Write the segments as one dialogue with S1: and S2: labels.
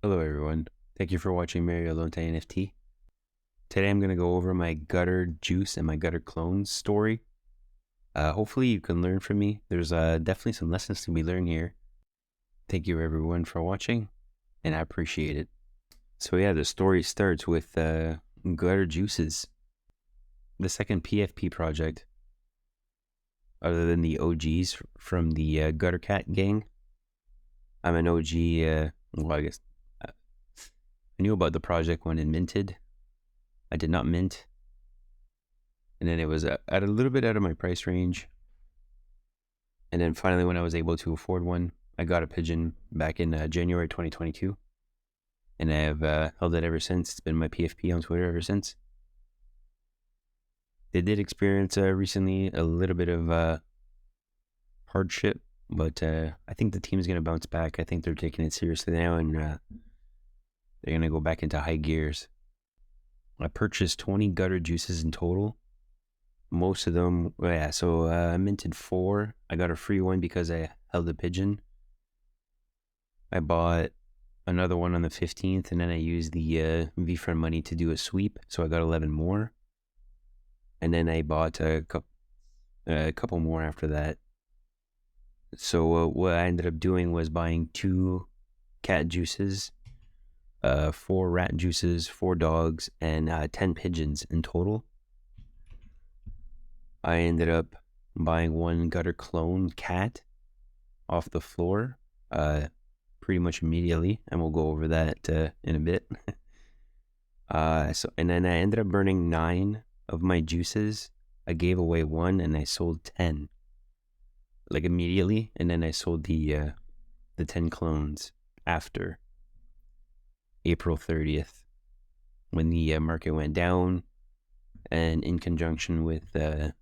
S1: Hello everyone. Thank you for watching Mario Alonte NFT. Today I'm going to go over my gutter juice and my gutter clones story. Hopefully you can learn from me. There's definitely some lessons to be learned here. Thank you everyone for watching, and I appreciate it. So yeah, the story starts with gutter juices, the second PFP project, other than the OGs from the Gutter Cat gang. I'm an OG, I guess I knew about the project when it minted. I did not mint. And then it was at a little bit out of my price range. And then finally, when I was able to afford one, I got a pigeon back in January 2022. And I have held it ever since. It's been my PFP on Twitter ever since. They did experience recently a little bit of hardship, but I think the team is going to bounce back. I think they're taking it seriously now, and they're going to go back into high gears. I purchased 20 gutter juices in total. Most of them, so I minted 4. I got a free one because I held a pigeon. I bought another one on the 15th, and then I used the VFriend money to do a sweep, so I got 11 more. And then I bought a couple more after that. So what I ended up doing was buying 2 cat juices, 4 rat juices, 4 dogs, and 10 pigeons in total. I ended up buying 1 gutter clone cat off the floor pretty much immediately, and we'll go over that in a bit. And then I ended up burning 9 of my juices. I gave away 1 and I sold 10 like immediately, and then I sold the 10 clones after April 30th when the market went down, and in conjunction with the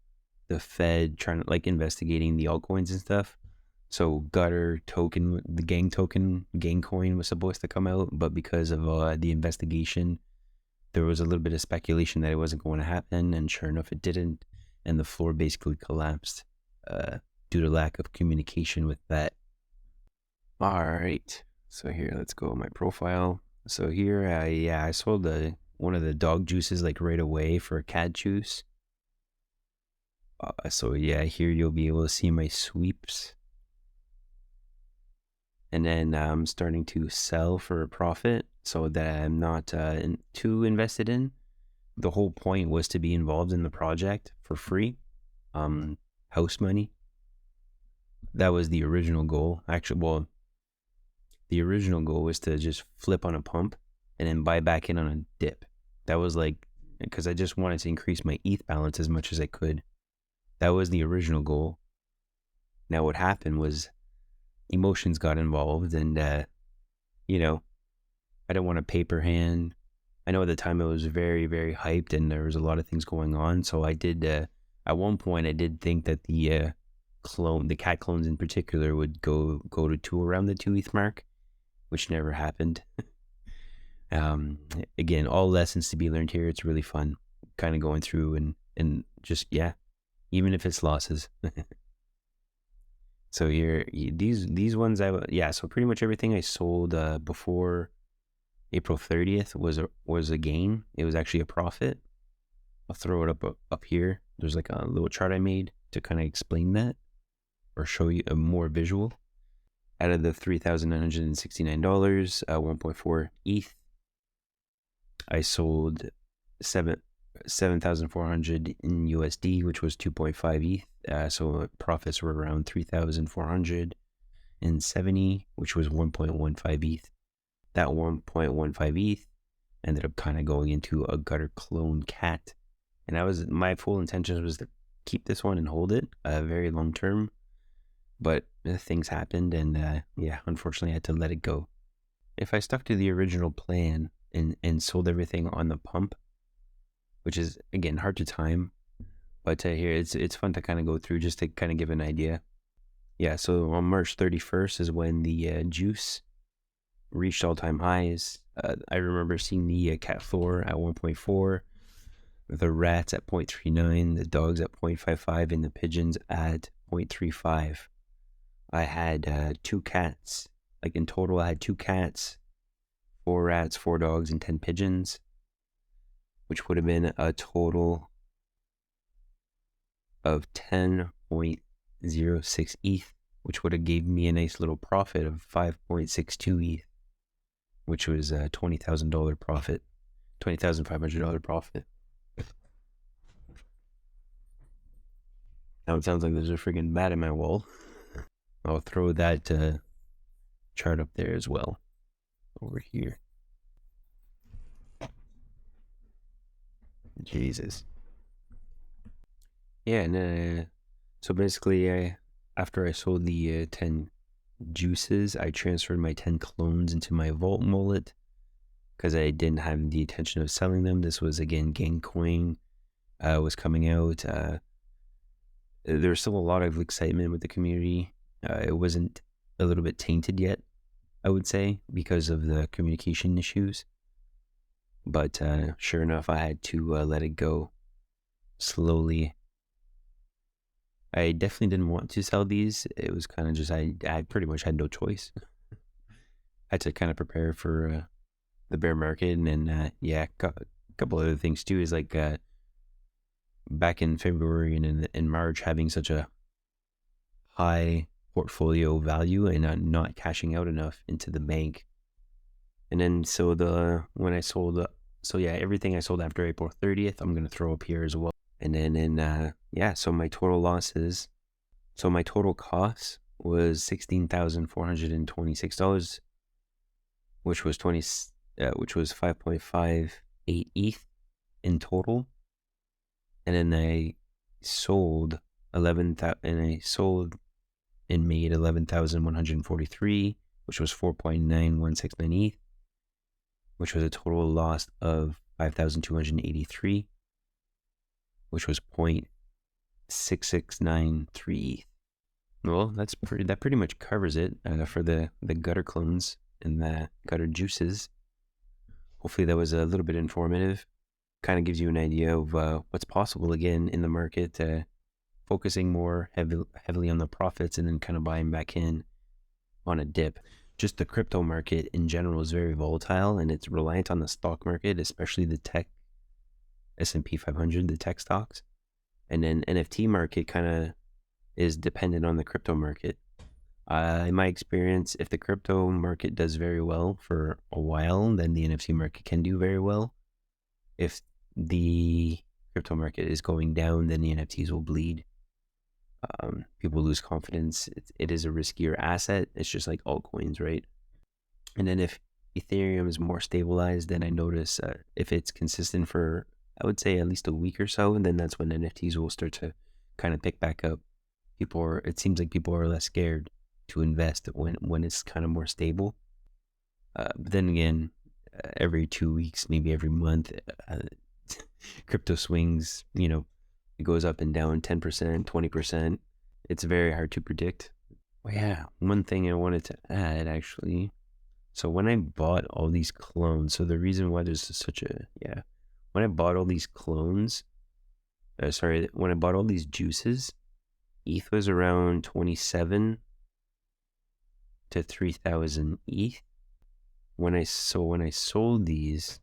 S1: Fed trying to investigating the altcoins and stuff. So Gutter token, the gang coin was supposed to come out, but because of the investigation, there was a little bit of speculation that it wasn't going to happen, and sure enough, it didn't, and the floor basically collapsed due to lack of communication with that. All right, so here, let's go my profile. So here, I sold one of the dog juices right away for a cat juice. So yeah, here you'll be able to see my sweeps. And then I'm starting to sell for a profit so that I'm not too invested in. The whole point was to be involved in the project for free, house money. That was the original goal. Actually, well, the original goal was to just flip on a pump and then buy back in on a dip. That was because I just wanted to increase my ETH balance as much as I could. That was the original goal. Now what happened was emotions got involved, and I didn't want a paper hand. I know at the time it was very, very hyped and there was a lot of things going on. So I did, at one point I did think that the cat clones in particular would go to 2 around the 2 ETH mark, which never happened. Again, all lessons to be learned here. It's really fun kind of going through and just, even if it's losses. So here, these ones, so pretty much everything I sold before April 30th was a gain. It was actually a profit. I'll throw it up here. There's a little chart I made to kind of explain that or show you a more visual. Out of the $3,969, 1.4 ETH, I sold 7,400 in USD, which was 2.5 ETH. So profits were around 3,470, which was 1.15 ETH. That 1.15 ETH ended up kind of going into a gutter clone cat, and my full intention was to keep this one and hold it very long term, but things happened, and unfortunately I had to let it go. If I stuck to the original plan and sold everything on the pump, which is again hard to time, but here it's fun to kind of go through just to kind of give an idea. So on March 31st is when the juice reached all-time highs. I remember seeing the cat floor at 1.4, the rats at 0.39, the dogs at 0.55, and the pigeons at 0.35. I had 2 cats. In total, I had 2 cats, 4 rats, 4 dogs, and 10 pigeons, which would have been a total of 10.06 ETH, which would have gave me a nice little profit of 5.62 ETH, which was a $20,000 profit, $20,500 profit. Now it sounds like there's a friggin' bat in my wall. I'll throw that chart up there as well, over here. Jesus. Yeah, and so basically, after I sold the 10 juices, I transferred my 10 clones into my vault wallet because I didn't have the intention of selling them. This was, again, Gangcoin was coming out. There was still a lot of excitement with the community. It wasn't a little bit tainted yet, I would say, because of the communication issues. But sure enough, I had to let it go slowly. I definitely didn't want to sell these. It was kind of just, I pretty much had no choice. I had to kind of prepare for the bear market. And then, yeah, a couple other things too is like back in February and in March, having such a high portfolio value and not cashing out enough into the bank. And then when I sold, so yeah, everything I sold after April 30th, I'm going to throw up here as well. And then yeah, so my total losses, so my total cost was $16,426, which was 5.58 ETH in total. And then I sold and made 11,143, which was 4.9169 ETH, which was a total loss of 5,283, which was 0.6693 ETH. Well, that pretty much covers it for the gutter clones and the gutter juices. Hopefully that was a little bit informative. Kind of gives you an idea of what's possible again in the market, focusing more heavily on the profits and then kind of buying back in on a dip. Just the crypto market in general is very volatile and it's reliant on the stock market, especially the tech S&P 500, the tech stocks. And then NFT market kind of is dependent on the crypto market. In my experience, if the crypto market does very well for a while, then the NFT market can do very well. If the crypto market is going down, then the NFTs will bleed. People lose confidence. It is a riskier asset. It's just like altcoins, right? And then if Ethereum is more stabilized, then I notice if it's consistent for, I would say, at least a week or so, and then that's when NFTs will start to kind of pick back up. It seems like people are less scared to invest when it's kind of more stable. But then again, every 2 weeks, maybe every month, crypto swings, it goes up and down 10%, 20%. It's very hard to predict. Well, yeah, one thing I wanted to add actually. So when I bought all these clones, so the reason why there's when I bought all these clones, when I bought all these juices, ETH was around 27 to 3,000 ETH. When I sold these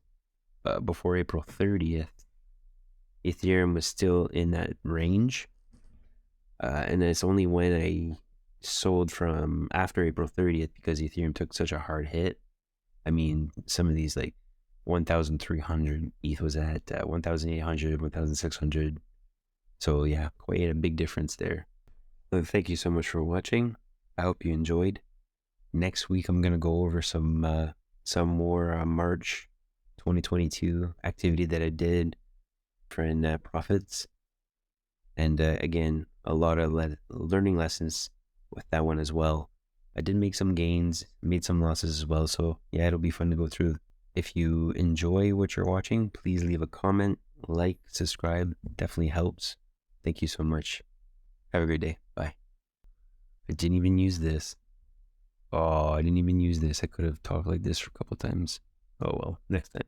S1: before April 30th, Ethereum was still in that range. And it's only when I sold from after April 30th, because Ethereum took such a hard hit. I mean, some of these like 1,300 ETH was at 1,800, 1,600. So yeah, quite a big difference there. Thank you so much for watching. I hope you enjoyed. Next week, I'm going to go over some more March 2022 activity that I did for net profits. And again, a lot of learning lessons with that one as well. I did make some gains, made some losses as well. So yeah, it'll be fun to go through. If you enjoy what you're watching, please leave a comment, like, subscribe. Definitely helps. Thank you so much. Have a great day. Bye. I didn't even use this. Oh, I didn't even use this. I could have talked like this for a couple times. Oh well, next time.